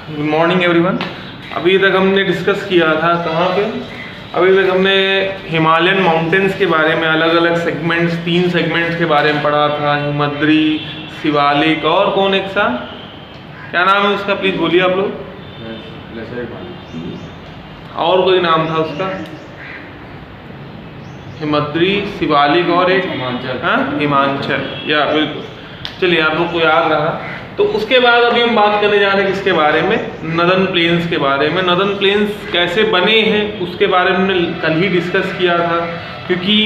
Good morning everyone. अभी तक हमने डिस्कस किया था कहाँ पे, अभी तक हमने हिमालयन माउंटेन्स के बारे में अलग अलग सेगमेंट्स, 3 सेगमेंट्स के बारे में पढ़ा था। हिमद्री, शिवालिक और कौन एक सा, क्या नाम है उसका, प्लीज़ बोलिए आप लोग। और कोई नाम था उसका, हिमद्री, शिवालिक और एक हिमांचल। या बिल्कुल, चलिए आप लोग को याद रहा। तो उसके बाद अभी हम बात करने जा रहे हैं किसके बारे में, नदर्न प्लेन्स के बारे में। नदर्न प्लेन्स कैसे बने हैं उसके बारे में हमने कल ही डिस्कस किया था, क्योंकि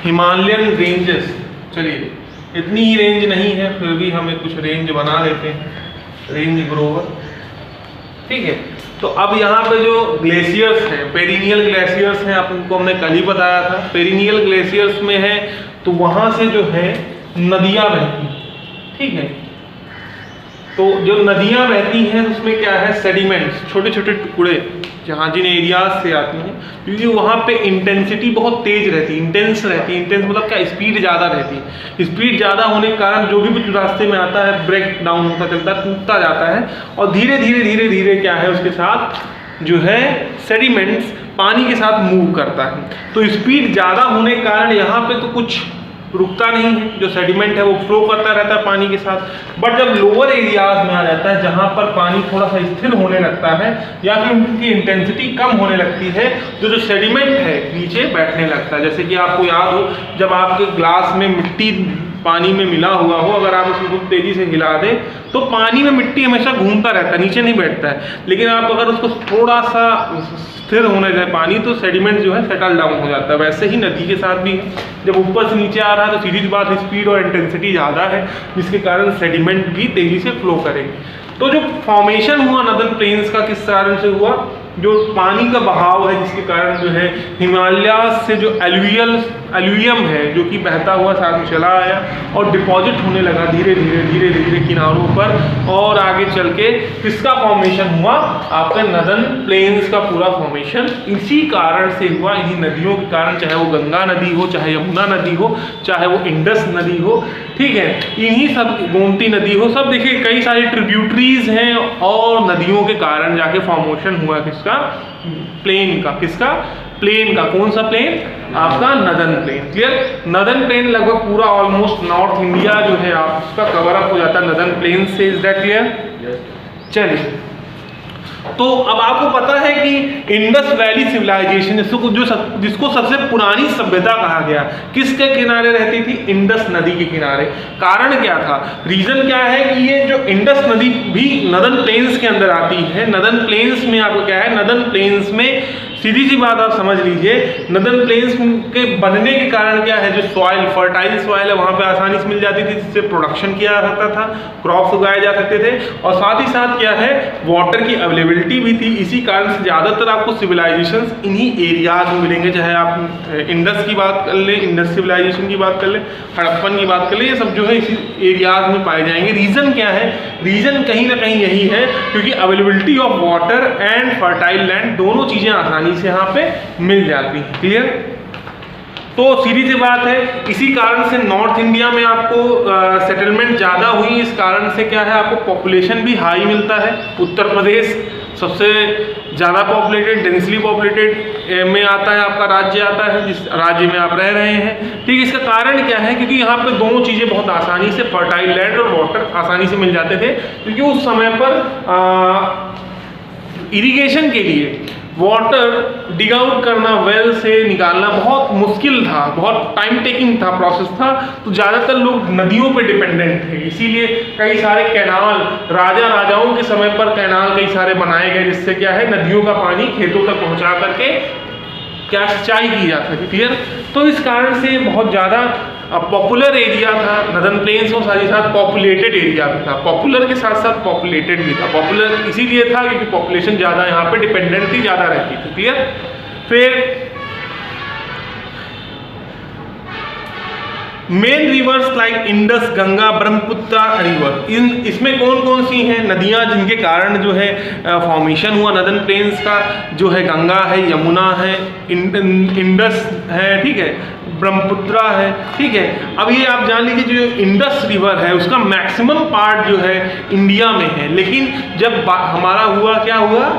हिमालयन रेंजेस, चलिए इतनी ही रेंज नहीं है, फिर भी हमें कुछ रेंज बना लेते हैं, रेंज ग्रोवर, ठीक है। तो अब यहाँ पे जो ग्लेशियर्स हैं, पेरिनियल ग्लेशियर्स हैं, आपको हमने कल ही बताया था। पेरिनियल ग्लेशियर्स में है तो वहाँ से जो है नदियाँ बहती, ठीक है। तो जो नदियाँ बहती हैं उसमें क्या है, सेडिमेंट्स, छोटे छोटे टुकड़े, जहाँ जिन एरियाज से आती हैं, क्योंकि वहाँ पे इंटेंसिटी बहुत तेज रहती है, इंटेंस रहती है। इंटेंस मतलब क्या, स्पीड ज़्यादा रहती है। स्पीड ज़्यादा होने के कारण जो भी कुछ रास्ते में आता है ब्रेक डाउन होता चलता है, टूटता जाता है, और धीरे धीरे धीरे धीरे क्या है, उसके साथ जो है सेडिमेंट्स पानी के साथ मूव करता है। तो स्पीड ज़्यादा होने के कारण यहाँ पे तो कुछ रुकता नहीं है, जो सेडिमेंट है वो फ्लो करता रहता है पानी के साथ। बट जब लोअर एरियाज में आ जाता है, जहाँ पर पानी थोड़ा सा स्थिर होने लगता है या फिर उनकी इंटेंसिटी कम होने लगती है, तो जो सेडिमेंट है नीचे बैठने लगता है। जैसे कि आपको याद हो, जब आपके ग्लास में मिट्टी पानी में मिला हुआ हो, अगर आप उसको बहुत तेजी से हिला दें तो पानी में मिट्टी हमेशा घूमता रहता है, नीचे नहीं बैठता है। लेकिन आप अगर उसको थोड़ा सा स्थिर होने दें पानी, तो सेडिमेंट जो है सेटल डाउन हो जाता है। वैसे ही नदी के साथ भी है, जब ऊपर से नीचे आ रहा है तो सीधी सी बात, स्पीड और इंटेंसिटी ज़्यादा है, जिसके कारण सेडिमेंट भी तेजी से फ्लो करेंगे। तो जो फॉर्मेशन हुआ नदर्न प्लेन्स का किस कारण से हुआ, जो पानी का बहाव है, जिसके कारण जो है हिमालय से जो एलुवियम है जो कि बहता हुआ साथ में चला आया और डिपॉजिट होने लगा धीरे धीरे धीरे धीरे किनारों पर, और आगे चल के किसका फॉर्मेशन हुआ, आपका नदर्न प्लेन्स का पूरा फॉर्मेशन इसी कारण से हुआ, इन्हीं नदियों के कारण। चाहे वो गंगा नदी हो, चाहे यमुना नदी हो, चाहे वो इंडस नदी हो, ठीक है, इन्हीं सब, गोमती नदी हो, सब देखिए कई सारी ट्रिब्यूटरीज हैं, और नदियों के कारण जाके फॉर्मेशन हुआ किसका, प्लेन का। किसका, प्लेन का। कौन सा प्लेन, आपका northern plane. Clear. Northern plane लगभग पूरा ऑलमोस्ट नॉर्थ इंडिया जो है आप उसका कवर अप हो जाता है नदर्न प्लेन से। Is that clear? चलिए, तो अब आपको पता है कि इंडस वैली सिविलाइजेशन, जिसको सबसे पुरानी सभ्यता कहा गया, किसके किनारे रहती थी, इंडस नदी के किनारे। कारण क्या था, रीजन क्या है कि ये जो इंडस नदी भी नदर्न प्लेन्स के अंदर आती है। नदर्न प्लेन्स में आपको क्या है, नदर्न प्लेन्स में सीधी सी बात आप समझ लीजिए, नदर्न प्लेन्स के बनने के कारण क्या है, जो सॉइल, फर्टाइल सॉइल है, वहाँ पे आसानी से मिल जाती थी, जिससे प्रोडक्शन किया जा सकता था, क्रॉप्स उगाए जा सकते थे, और साथ ही साथ क्या है, वाटर की अवेलेबिलिटी भी थी। इसी कारण से ज़्यादातर आपको सिविलाइजेशंस इन्हीं एरियाज में मिलेंगे। चाहे आप इंडस की बात कर लें, इंडस सिविलाइजेशन की बात कर लें, हड़प्पन की बात कर लें, ये सब जो है इसी एरियाज में पाए जाएंगे। रीज़न क्या है, रीज़न कहीं ना कहीं यही है, क्योंकि availability of water and fertile land, दोनों चीज़ें आसानी से यहाँ पे मिल जाती है। क्लियर। तो सीधी सी बात है, इसी कारण से नॉर्थ इंडिया में आपको सेटलमेंट ज़्यादा हुई। इस कारण से क्या है, आपको पॉपुलेशन भी हाई मिलता है। उत्तर प्रदेश सबसे ज़्यादा पॉपुलेटेड, डेंसली पॉपुलेटेड में आता है, आपका राज्य आता है, जिस राज्य में आप रह रहे हैं, ठीक। इसका कारण क्या है, क्योंकि यहाँ पे दोनों चीज़ें बहुत आसानी से, फर्टाइल लैंड और वाटर आसानी से मिल जाते थे, क्योंकि उस समय पर इरिगेशन के लिए वाटर डिग आउट करना, वेल से निकालना बहुत मुश्किल था, बहुत टाइम टेकिंग था, प्रोसेस था। तो ज़्यादातर लोग नदियों पे डिपेंडेंट थे, इसीलिए कई सारे कैनाल, राजाओं के समय पर कैनाल कई सारे बनाए गए, जिससे क्या है, नदियों का पानी खेतों तक पहुंचा करके क्या सिंचाई की जा सके। क्लियर। तो इस कारण से बहुत ज़्यादा पॉपुलर एरिया था नदर्न प्लेन्स, और साथ ही साथ पॉपुलेटेड एरिया भी था। पॉपुलर के साथ साथ पॉपुलेटेड भी था। पॉपुलर इसीलिए था क्योंकि पॉपुलेशन ज़्यादा यहाँ पे डिपेंडेंट थी, ज़्यादा रहती थी। क्लियर। फिर main rivers like Indus, Ganga, Brahmaputra river, इसमें कौन कौन सी हैं नदियां जिनके कारण जो है फॉर्मेशन हुआ नदर्न प्लेन्स का, जो है गंगा है, यमुना है, इंडस है, ठीक है, ब्रह्मपुत्र है, ठीक है। अब ये आप जान लीजिए जो इंडस रिवर है उसका मैक्सिमम पार्ट जो है इंडिया में है, लेकिन जब हमारा हुआ क्या हुआ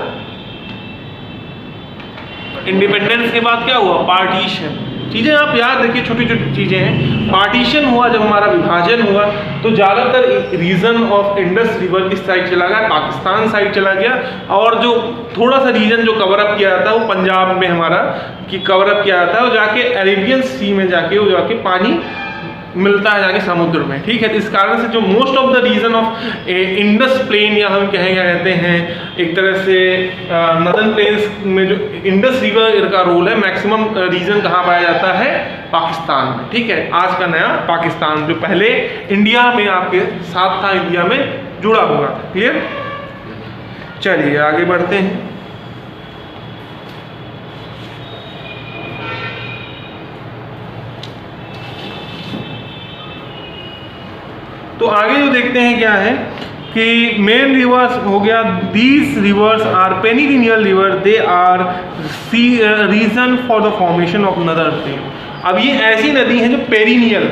इंडिपेंडेंस के बाद क्या हुआ पार्टीशन, चीज़ें आप याद रखिए, छोटी छोटी चीज़ें हैं। पार्टीशन हुआ जब हमारा विभाजन हुआ तो ज़्यादातर रीजन ऑफ इंडस रिवर किस साइड चला गया, पाकिस्तान साइड चला गया, और जो थोड़ा सा रीजन जो कवर अप किया जाता है वो पंजाब में हमारा कि कवर अप किया जाता है, और जाके अरेबियन सी में जाके वो जाके पानी मिलता है जाके समुद्र में, ठीक है। तो इस कारण से जो most of the region of Indus plain या हम कहें क्या कहते हैं एक तरह से नदर्न प्लेन्स में जो इंडस रिवर का रोल है, मैक्सिमम रीजन कहाँ पाया जाता है पाकिस्तान में, ठीक है। आज का नया पाकिस्तान जो पहले इंडिया में आपके साथ था, इंडिया में जुड़ा हुआ था, क्लियर। चलिए आगे बढ़ते हैं। तो आगे जो देखते हैं क्या है कि मेन रिवर्स हो गया, these rivers are perennial river, they are reason for the formation of northern plain. अब ये ऐसी नदी है जो पेरिनियल,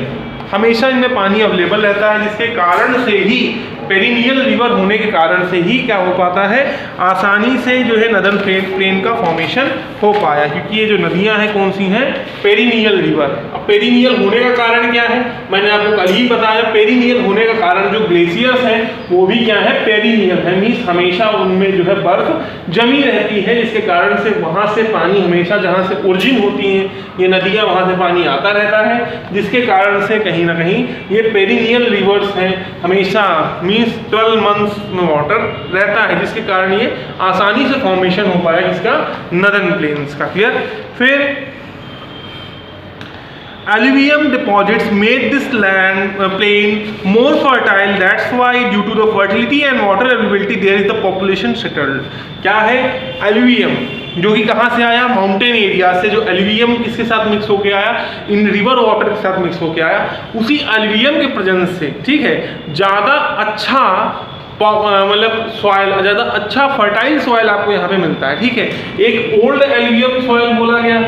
हमेशा इनमें पानी अवेलेबल रहता है, जिसके कारण से ही पेरिनियल रिवर होने के कारण से ही क्या हो पाता है, आसानी से जो है नदर्न प्लेन का फॉर्मेशन हो पाया, क्योंकि ये जो नदियां हैं कौन सी हैं, पेरिनियल रिवर। अब पेरिनियल होने का कारण क्या है, मैंने आपको कल ही बताया, पेरिनियल होने का कारण जो ग्लेशियर्स हैं वो भी क्या है पेरिनियल है, मीन्स हमेशा उनमें जो है बर्फ जमी रहती है, जिसके कारण से वहाँ से पानी हमेशा जहाँ से ओरिजिन होती हैं ये नदियाँ वहाँ से पानी आता रहता है, जिसके कारण से कहीं ना कहीं ये पेरिनियल रिवर्स हैं, हमेशा मीन्स 12 मंथ्स में वाटर रहता है, जिसके कारण ये आसानी से फॉर्मेशन हो पाया इसका नदर्न प्लेन्स का, क्लियर। फिर alluvium deposits made this land plain more fertile, that's why due to the fertility and water availability there is the population settled। क्या है alluvium, जो कि कहाँ से आया, माउंटेन एरिया से, जो एल्यूवियम किसके साथ मिक्स होके आया, इन रिवर वाटर के साथ मिक्स होके आया, उसी एल्यूवियम के प्रेजेंस से, ठीक है, ज़्यादा अच्छा मतलब सॉइल, ज़्यादा अच्छा फर्टाइल सॉइल आपको यहाँ पे मिलता है, ठीक है। एक ओल्ड एल्यूवियम सॉइल बोला गया,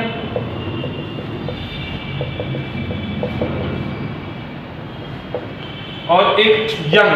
और एक यंग।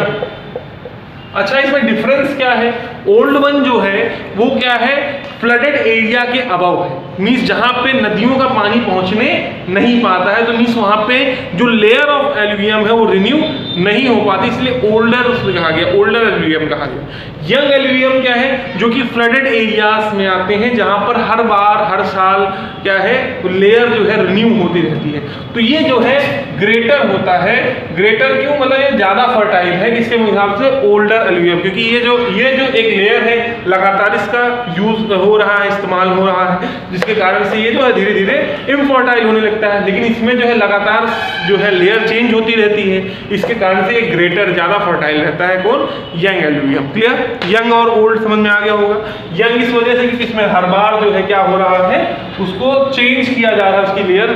अच्छा, इसमें डिफरेंस क्या है, ओल्ड वन जो है वो क्या है फ्लडेड एरिया के अबव है, मीन्स जहाँ पे नदियों का पानी पहुँचने नहीं पाता है, तो मीन्स वहाँ पे जो लेयर ऑफ एल्यूवियम है वो रिन्यू नहीं हो पाती, इसलिए ओल्डर उसमें कहा गया, ओल्डर एल्यूवियम कहा गया। यंग एल्यूवियम क्या है, जो कि फ्लडेड एरियाज में आते हैं, जहाँ पर हर बार हर साल क्या है लेयर जो है रिन्यू होती रहती है, तो ये जो है ग्रेटर होता है। ग्रेटर क्यों, मतलब ये ज़्यादा फर्टाइल है, किसके हिसाब से, ओल्डर एल्यूवियम, क्योंकि ये जो एक लेयर है लगातार इसका यूज हो रहा है, इस्तेमाल हो रहा है, जिसके कारण से ये जो है धीरे धीरे इनफर्टाइल होने लगता है, लेकिन इसमें जो है लगातार जो है लेयर चेंज होती रहती है, इसके कारण से ये ग्रेटर ज़्यादा फर्टाइल रहता है, कौन, यंग एल्यूवियम, क्लियर। यंग और ओल्ड समझ में आ गया होगा। यंग इस वजह से कि इसमें हर बार जो है क्या हो रहा है, उसको चेंज किया जा रहा है, उसकी लेयर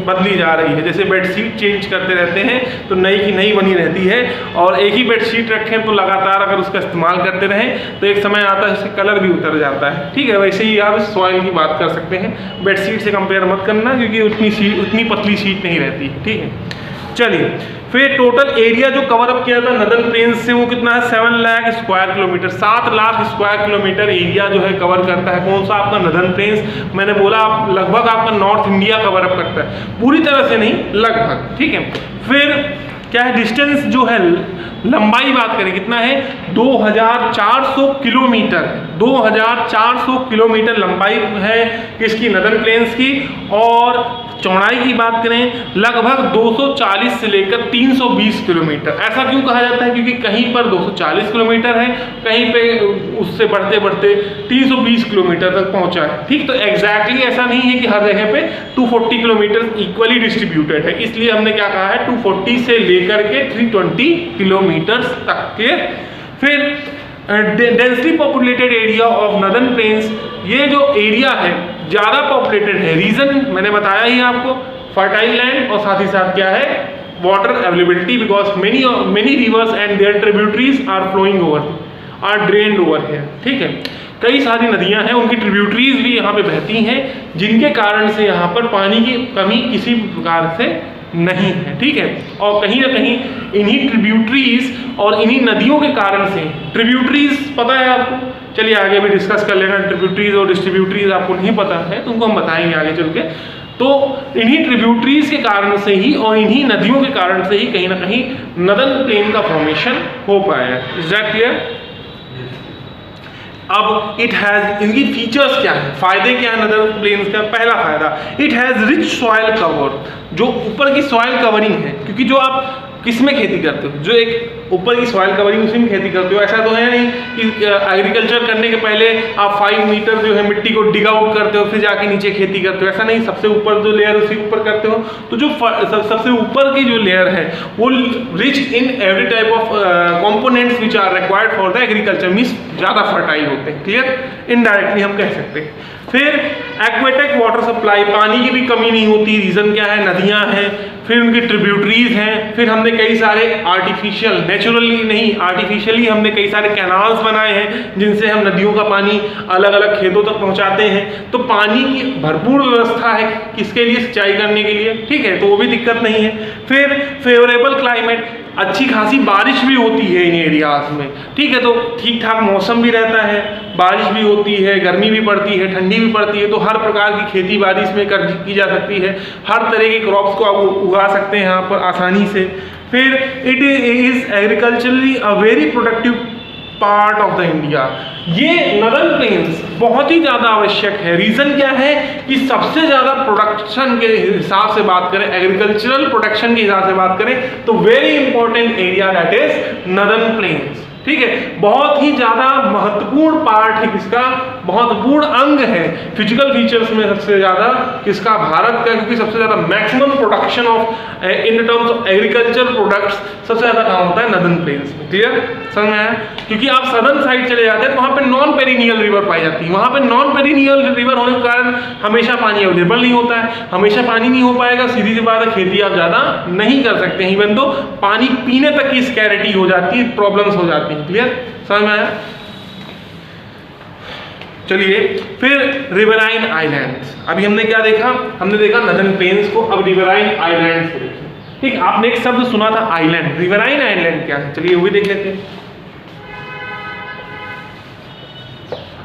बदली जा रही है, जैसे बेडशीट चेंज करते रहते हैं तो नई की नई बनी रहती है, और एक ही बेडशीट रखें तो लगातार अगर उसका इस्तेमाल करते रहें तो एक समय आता है उससे कलर भी उतर जाता है, ठीक है। वैसे ही आप सॉइल की बात कर सकते हैं, बेडशीट से कंपेयर मत करना, क्योंकि उतनी पतली शीट नहीं रहती, ठीक है। चलिए, फिर टोटल एरिया जो कवर अप किया था नदर्न प्लेन्स से वो कितना है, 7 lakh square kilometre, 7 lakh square kilometre area जो है कवर करता है, कौन सा आपका नदर्न प्लेन्स। मैंने बोला आप लगभग आपका नॉर्थ इंडिया कवर अप करता है, पूरी तरह से नहीं, लगभग, ठीक है। फिर क्या है, डिस्टेंस जो है, लंबाई बात करें कितना है, 2400 किलोमीटर, 2400 किलोमीटर लंबाई है किसकी, नदर्न प्लेन्स की, और चौड़ाई की बात करें लगभग 240 से लेकर 320 किलोमीटर। ऐसा क्यों कहा जाता है, क्योंकि कहीं पर 240 किलोमीटर है, कहीं पे उससे बढ़ते बढ़ते 320 किलोमीटर तक पहुंचा है, ठीक। तो एग्जैक्टली ऐसा नहीं है कि हर जगह पे 240 किलोमीटर इक्वली डिस्ट्रीब्यूटेड है, इसलिए हमने क्या कहा है 240 से लेकर के 320 किलोमीटर तक के। फिर densely populated area of northern plains, ये जो एरिया है ज़्यादा पॉपुलेटेड है, रीजन मैंने बताया ही आपको, फर्टाइल लैंड और साथ ही साथ क्या है water availability because many rivers and their tributaries are drained over here। ठीक है, कई सारी नदियां हैं, उनकी ट्रिब्यूटरीज भी यहाँ पे बहती हैं, जिनके कारण से यहाँ पर पानी की कमी किसी प्रकार से नहीं है। ठीक है, और कहीं ना कहीं इन्हीं ट्रिब्यूटरीज और इन्हीं नदियों के कारण से, ट्रिब्यूटरीज पता है आपको, चलिए आगे भी डिस्कस कर लेना। ट्रिब्यूटरीज और डिस्ट्रीब्यूटरीज आपको नहीं पता है तो उनको हम बताएंगे आगे चल के। तो इन्हीं ट्रिब्यूटरीज के कारण से ही और इन्हीं नदियों के कारण से ही कहीं ना कहीं नदर्न प्लेन का फॉर्मेशन हो पाया है। Is that clear? अब इट हैज, इनकी फीचर्स क्या है, फायदे क्या है नदर्न प्लेन्स का? पहला फायदा, it has rich soil cover, जो ऊपर की सॉइल कवरिंग है, क्योंकि जो आप किस में खेती करते हो, जो एक ऊपर की सॉइल कवरिंग उसी में खेती करते हो। ऐसा तो है नहीं कि एग्रीकल्चर करने के पहले आप 5 मीटर जो है मिट्टी को डिग आउट करते हो फिर जाके नीचे खेती करते हो, ऐसा नहीं। सबसे ऊपर जो लेयर उसी ऊपर करते हो। तो जो सबसे ऊपर की जो लेयर है वो rich in every type of components which are required for the agriculture, means ज़्यादा फर्टाइल होते हैं। क्लियर? इनडायरेक्टली हम कह सकते हैं। फिर एक्वेटिक वाटर सप्लाई, पानी की भी कमी नहीं होती। रीज़न क्या है? नदियाँ हैं, फिर उनकी ट्रिब्यूटरीज हैं, फिर हमने कई सारे आर्टिफिशियल, नेचुरली नहीं आर्टिफिशियली हमने कई सारे कैनाल्स बनाए हैं जिनसे हम नदियों का पानी अलग अलग खेतों तक पहुंचाते हैं। तो पानी की भरपूर व्यवस्था है किसके लिए? सिंचाई करने के लिए। ठीक है, तो वो भी दिक्कत नहीं है। फिर फेवरेबल क्लाइमेट, अच्छी खासी बारिश भी होती है इन एरियाज में। ठीक है, तो ठीक ठाक मौसम भी रहता है, बारिश भी होती है, गर्मी भी पड़ती है, ठंडी भी पड़ती है। तो हर प्रकार की खेती बारिश में की जा सकती है। हर तरह के क्रॉप्स को आप उगा सकते हैं यहाँ पर आसानी से। फिर it is agriculturally a very productive part of the India. ये नदर्न प्लेन्स बहुत ही ज़्यादा आवश्यक है। रीज़न क्या है कि सबसे ज़्यादा प्रोडक्शन के हिसाब से बात करें, एग्रीकल्चरल प्रोडक्शन के हिसाब से बात करें तो very important area that is northern plains. ठीक है, बहुत ही ज़्यादा महत्वपूर्ण पार्ट है किसका? महत्वपूर्ण अंग है फिजिकल फीचर्स में सबसे ज़्यादा किसका? भारत का, क्योंकि सबसे ज़्यादा maximum production of in terms of agriculture products सबसे ज़्यादा काम होता है नदर्न प्लेन्स में। क्लियर? समझ में आया? क्योंकि आप सदर्न साइड चले जाते हैं तो वहाँ पे नॉन पेरिनियल रिवर पाई जाती है। वहाँ पे नॉन पेरिनियल रिवर होने के कारण हमेशा पानी अवेलेबल नहीं होता है, हमेशा पानी नहीं हो पाएगा। सीधी सी बात है, खेती आप ज़्यादा नहीं कर सकते हैं। इवन तो पानी पीने तक की स्कैरिटी हो जाती है, प्रॉब्लम्स हो जाती है। क्लियर? समझ में आया? चलिए, फिर रिवराइन आइलैंड्स। अभी हमने क्या देखा? हमने देखा नदर्न प्लेन्स को, अब रिवराइन आइलैंड्स को देखिए। ठीक, आपने एक शब्द सुना था आइलैंड, रिवराइन आइलैंड क्या है? चलिए वो भी देख लेते हैं।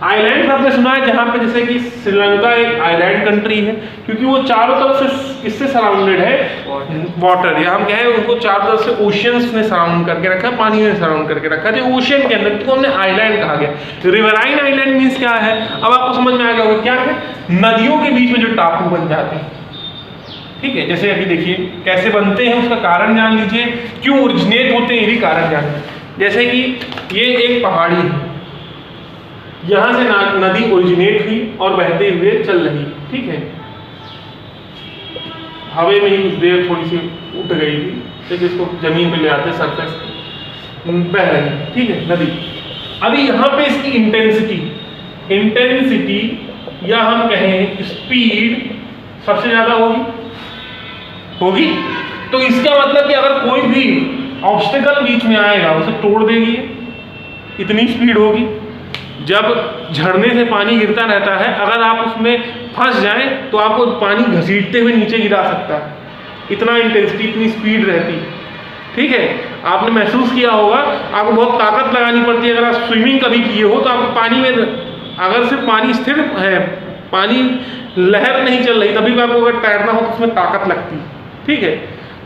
आइलैंड आपने सुना है जहां पे जैसे कि श्रीलंका एक आइलैंड कंट्री है, क्योंकि वो चारों तरफ से किससे सराउंडेड है? वाटर, या हम कहें उनको चारों तरफ से ओशियंस ने सराउंड करके रखा है, पानी ने सराउंड करके रखा है। तो ओशियन के अंदर तो हमने आइलैंड कहा गया। रिवराइन आइलैंड मीन्स क्या है? अब आपको समझ में आ गया होगा क्या है? नदियों के बीच में जो टापू बन जाते हैं। ठीक है, जैसे अभी देखिए कैसे बनते हैं, उसका कारण जान लीजिए, क्यों ओरिजिनेट होते हैं ये भी कारण जान लीजिए। जैसे कि ये एक पहाड़ी है, यहां से नदी ओरिजिनेट हुई और बहते हुए चल रही। ठीक है, हवा में ही कुछ देर थोड़ी सी उठ गई थी, फिर इसको जमीन पे ले आते सरफेस बह रही। ठीक है, नदी। अभी यहाँ पे इसकी इंटेंसिटी या हम कहें स्पीड सबसे ज्यादा होगी। तो इसका मतलब कि अगर कोई भी ऑब्स्टेकल बीच में आएगा उसे तोड़ देगी, इतनी स्पीड होगी। जब झरने से पानी गिरता रहता है, अगर आप उसमें फंस जाएं तो आपको पानी घसीटते हुए नीचे गिरा सकता है। इतना इंटेंसिटी, इतनी स्पीड रहती है। ठीक है, आपने महसूस किया होगा, आपको बहुत ताकत लगानी पड़ती है। अगर आप स्विमिंग कभी किए हो तो आपको पानी में, अगर सिर्फ पानी स्थिर है, पानी लहर नहीं चल रही, तभी भी आपको अगर तैरना हो तो उसमें ताकत लगती है। ठीक है,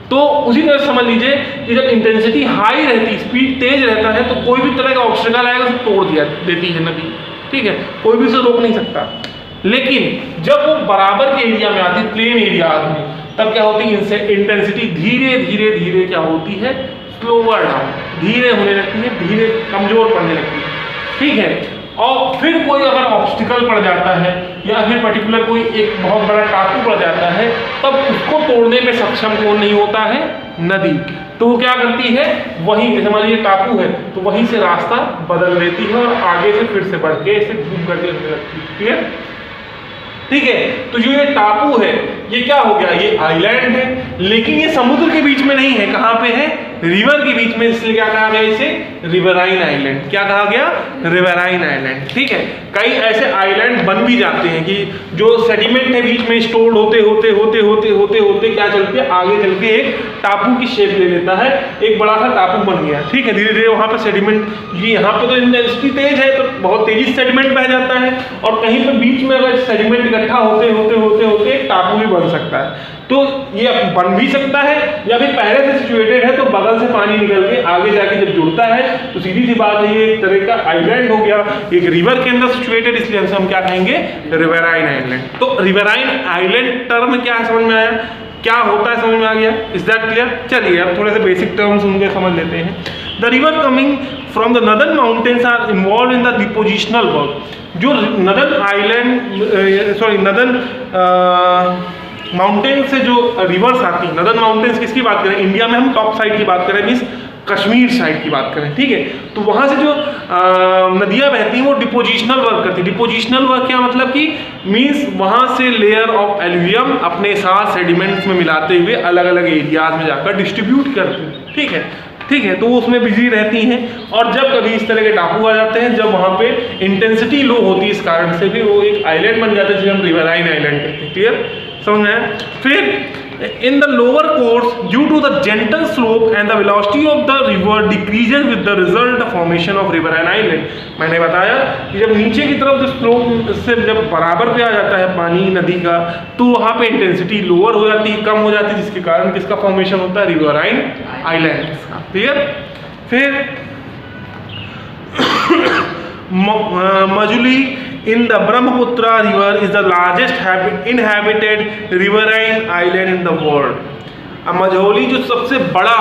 तो उसी तरह समझ लीजिए कि जब इंटेंसिटी हाई रहती, स्पीड तेज रहता है, तो कोई भी तरह का ऑब्स्टेकल आएगा उसे तोड़ देती है नदी। ठीक है, कोई भी उसे रोक नहीं सकता। लेकिन जब वो बराबर के एरिया में आती है, प्लेन एरियाज में, तब क्या होती है? इंटेंसिटी धीरे धीरे धीरे क्या होती है? स्लोवर डाउन, धीरे होने लगती है, धीरे कमजोर पड़ने लगती है। ठीक है, और फिर कोई अगर ऑब्स्टिकल पड़ जाता है या फिर पर्टिकुलर कोई एक बहुत बड़ा टापू पड़ जाता है, तब उसको तोड़ने में सक्षम कौन नहीं होता है? नदी। तो वो क्या करती है? वहीं, जैसे मान लीजिए टापू है तो वहीं से रास्ता बदल देती है और आगे से फिर से बढ़ के ऐसे घूम करके लगती है। क्लियर? ठीक है, तो जो ये टापू है ये क्या हो गया, ये आइलैंड है, लेकिन ये समुद्र के बीच में नहीं है, कहाँ पे है, रिवर के बीच में, इसलिए क्या कहा गया इसे, रिवराइन आइलैंड। क्या कहा गया, रिवराइन आइलैंड। ठीक है, कई ऐसे आइलैंड बन भी जाते हैं कि जो सेडिमेंट है बीच में स्टोर होते होते होते होते होते होते क्या चलते हैं, आगे चल के एक टापू की शेप ले लेता है, एक बड़ा सा टापू बन गया। ठीक है, धीरे धीरे वहाँ पे सेडिमेंट, ये यहाँ पे तो इंटेंसिटी तेज है तो बहुत तेजी से सेडिमेंट बह जाता है, और कहीं पे बीच में अगर सेडिमेंट इकट्ठा होते होते होते होते एक टापू भी बन सकता है। तो ये बन भी सकता है, या फिर पहले से सिचुएटेड है तो बगल से पानी निकल के आगे जाके जब जुड़ता है तो सीधी सी बात है, ये एक तरह का आइलैंड हो गया, एक रिवर के अंदर सिचुएटेड, इसलिए हम क्या कहेंगे, रिवराइन आइलैंड। तो रिवराइन आइलैंड टर्म क्या है, समझ में आया, क्या होता है, समझ में आ गया, इज दैट क्लियर। चलिए अब थोड़े से बेसिक टर्म्स उनके समझ लेते हैं। The river coming from the northern mountains are involve in the depositional work. जो नदर्न आइलैंड नदर्न माउंटेन से जो रिवर्स आती हैं, नदर्न माउंटेन्स किसकी बात करें, इंडिया में हम टॉप साइड की बात करें, मीन्स कश्मीर साइड की बात करें। ठीक है, तो वहाँ से जो नदियाँ बहती हैं वो डिपोजिशनल वर्क करती है। डिपोजिशनल वर्क क्या मतलब कि मीन्स वहाँ से लेयर ऑफ एल्यूवियम अपने साथ सेडिमेंट्स में मिलाते हुए अलग अलग एरियाज में जाकर डिस्ट्रीब्यूट करती हैं। ठीक है, ठीक है, तो वो उसमें बिजी रहती हैं, और जब कभी इस तरह के टापू आ जाते हैं, जब वहाँ पे इंटेंसिटी लो होती है, इस कारण से भी वो एक आइलैंड बन जाता है जिसे हम रिवराइन आइलैंड कहते हैं। क्लियर, समझ में आया। फिर in the lower course due to the gentle slope and the velocity of the river decreases with the result formation of riverine island. मैंने बताया कि जब नीचे की तरफ जो स्लोप से जब बराबर पे आ जाता है पानी नदी का, तो वहाँ पे इंटेंसिटी लोअर हो जाती है, कम हो जाती है, जिसके कारण किसका फॉर्मेशन होता है, रिवराइन आइलैंड का। क्लियर। फिर Majuli in the Brahmaputra river is the largest inhabited riverine island in the world। अब मझौली जो सबसे बड़ा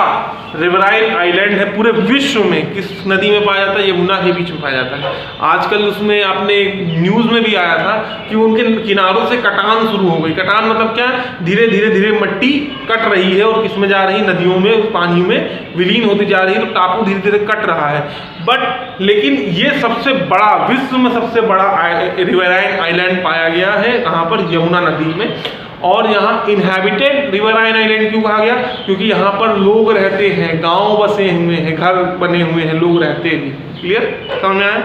रिवराइन आइलैंड है पूरे विश्व में, किस नदी में पाया जाता है, यमुना के बीच में पाया जाता है। आजकल उसमें आपने न्यूज़ में भी आया था कि उनके किनारों से कटान शुरू हो गई। कटान मतलब क्या, धीरे धीरे धीरे मिट्टी कट रही है और किसमें जा रही, नदियों में, पानी में विलीन होती जा रही है, तो टापू धीरे धीरे कट रहा है। बट लेकिन ये सबसे बड़ा, विश्व में सबसे बड़ा रिवराइन आइलैंड पाया गया है कहाँ पर, यमुना नदी में। और यहाँ इनहैबिटेड रिवराइन आइलैंड क्यों कहा गया, क्योंकि यहाँ पर लोग रहते हैं, गांव बसे हुए हैं, घर बने हुए हैं, लोग रहते हैं। क्लियर, समझ में आया,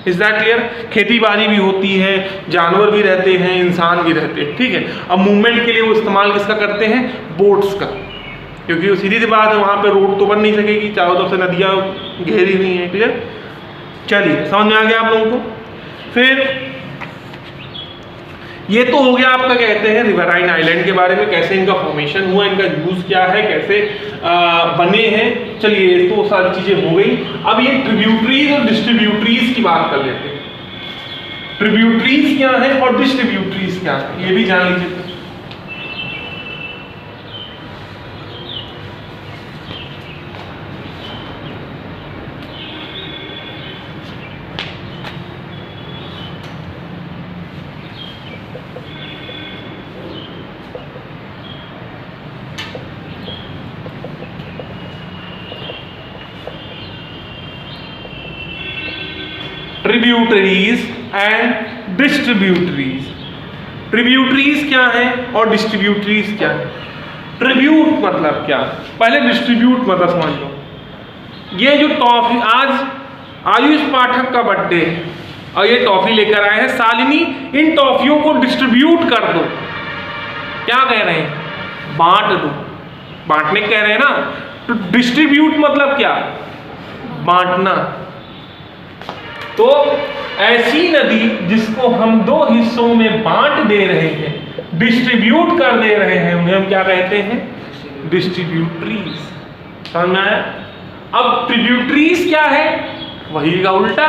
इज दैट क्लियर। खेती बाड़ी भी होती है, जानवर भी रहते हैं, इंसान भी रहते हैं। ठीक है, अब मूवमेंट के लिए वो इस्तेमाल किसका करते हैं, बोट्स का, क्योंकि सीधी सी बात है वहाँ पे रोड तो बन नहीं सकेगी, चारों तरफ से नदियाँ घेरी हुई हैं। क्लियर, चलिए समझ में आ गया आप लोगों को। फिर ये तो हो गया आपका कहते हैं रिवराइन आइलैंड के बारे में, कैसे इनका फॉर्मेशन हुआ, इनका यूज क्या है, कैसे बने हैं। चलिए तो सारी चीजें हो गई। अब ये ट्रिब्यूटरीज और डिस्ट्रीब्यूटरीज की बात कर लेते हैं। ट्रिब्यूटरीज क्या है और डिस्ट्रीब्यूटरीज क्या है, ये भी जान लीजिए। Tributaries and distributaries. ट्रिब्यूटरीज क्या है और डिस्ट्रीब्यूटरीज क्या है। ट्रिब्यूट मतलब क्या, पहले डिस्ट्रीब्यूट मतलब समझ लो। ये जो टॉफी, आज आयुष पाठक का बर्थडे है और ये टॉफी लेकर आए हैं, शालिनी इन टॉफियों को डिस्ट्रीब्यूट कर दो। क्या कह रहे हैं, बांट दो, बांटने कह रहे हैं ना। तो डिस्ट्रीब्यूट मतलब क्या, बांटना। तो ऐसी नदी जिसको हम दो हिस्सों में बांट दे रहे हैं, डिस्ट्रीब्यूट कर दे रहे हैं, उन्हें हम क्या कहते हैं, डिस्ट्रीब्यूटरीज। समझ में आया। अब ट्रिब्यूटरीज क्या है, वही का उल्टा,